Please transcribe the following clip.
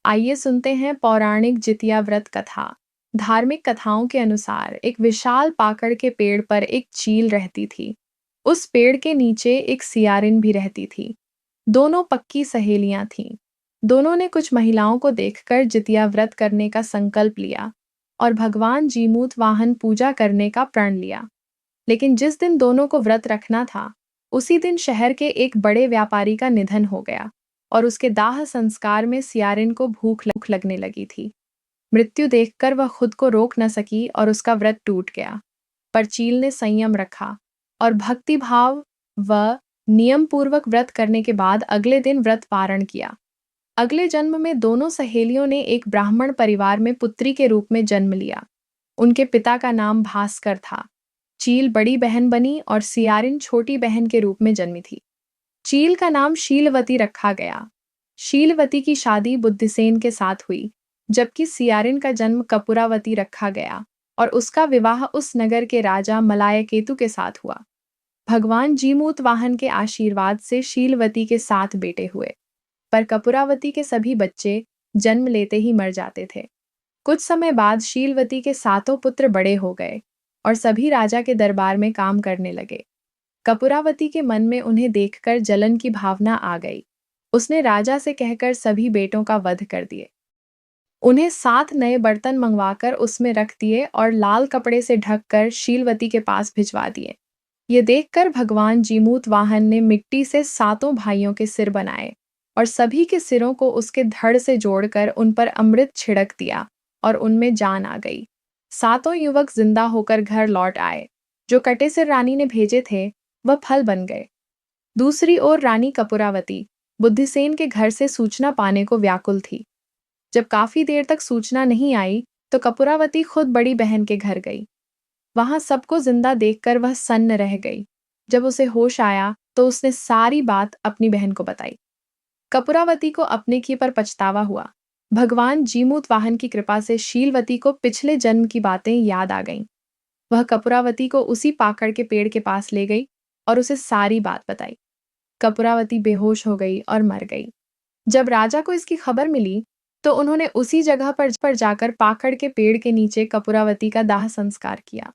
आइए सुनते हैं पौराणिक जितिया व्रत कथा। धार्मिक कथाओं के अनुसार एक विशाल पाकड़ के पेड़ पर एक चील रहती थी। उस पेड़ के नीचे एक सियारिन भी रहती थी। दोनों पक्की सहेलियां थीं। दोनों ने कुछ महिलाओं को देखकर जितिया व्रत करने का संकल्प लिया और भगवान जीमूत वाहन पूजा करने का प्रण लिया। लेकिन जिस दिन दोनों को व्रत रखना था, उसी दिन शहर के एक बड़े व्यापारी का निधन हो गया और उसके दाह संस्कार में सियारिन को भूख लगने लगी थी। मृत्यु देखकर वह खुद को रोक न सकी और उसका व्रत टूट गया। पर चील ने संयम रखा और भक्तिभाव व नियम पूर्वक व्रत करने के बाद अगले दिन व्रत पारण किया। अगले जन्म में दोनों सहेलियों ने एक ब्राह्मण परिवार में पुत्री के रूप में जन्म लिया। उनके पिता का नाम भास्कर था। चील बड़ी बहन बनी और सियारिन छोटी बहन के रूप में जन्मी थी। चील का नाम शीलवती रखा गया। शीलवती की शादी बुद्धिसेन के साथ हुई, जबकि सियारिन का जन्म कपूरावती रखा गया और उसका विवाह उस नगर के राजा मलायकेतु के साथ हुआ। भगवान जीमूत वाहन के आशीर्वाद से शीलवती के 7 बेटे हुए, पर कपूरावती के सभी बच्चे जन्म लेते ही मर जाते थे। कुछ समय बाद शीलवती के 7 पुत्र बड़े हो गए और सभी राजा के दरबार में काम करने लगे। कपूरावती के मन में उन्हें देखकर जलन की भावना आ गई। उसने राजा से कहकर सभी बेटों का वध कर दिए। उन्हें 7 नए बर्तन मंगवाकर उसमें रख दिए और लाल कपड़े से ढककर शीलवती के पास भिजवा दिए। ये देखकर भगवान जीमूत वाहन ने मिट्टी से 7 भाइयों के सिर बनाए और सभी के सिरों को उसके धड़ से जोड़कर उन पर अमृत छिड़क दिया और उनमें जान आ गई। 7 युवक जिंदा होकर घर लौट आए। जो कटे सिर रानी ने भेजे थे, वह फल बन गए। दूसरी ओर रानी कपूरावती बुद्धिसेन के घर से सूचना पाने को व्याकुल थी। जब काफी देर तक सूचना नहीं आई, तो कपूरावती खुद बड़ी बहन के घर गई। वहां सबको जिंदा देखकर वह सन्न रह गई। जब उसे होश आया, तो उसने सारी बात अपनी बहन को बताई। कपूरावती को अपने किए पर पछतावा हुआ। भगवान जीमूत वाहन की कृपा से शीलवती को पिछले जन्म की बातें याद आ गईं। वह कपूरावती को उसी पाकड़ के पेड़ के पास ले गई और उसे सारी बात बताई। कपूरावती बेहोश हो गई और मर गई। जब राजा को इसकी खबर मिली, तो उन्होंने उसी जगह पर जाकर पाकड़ के पेड़ के नीचे कपूरावती का दाह संस्कार किया।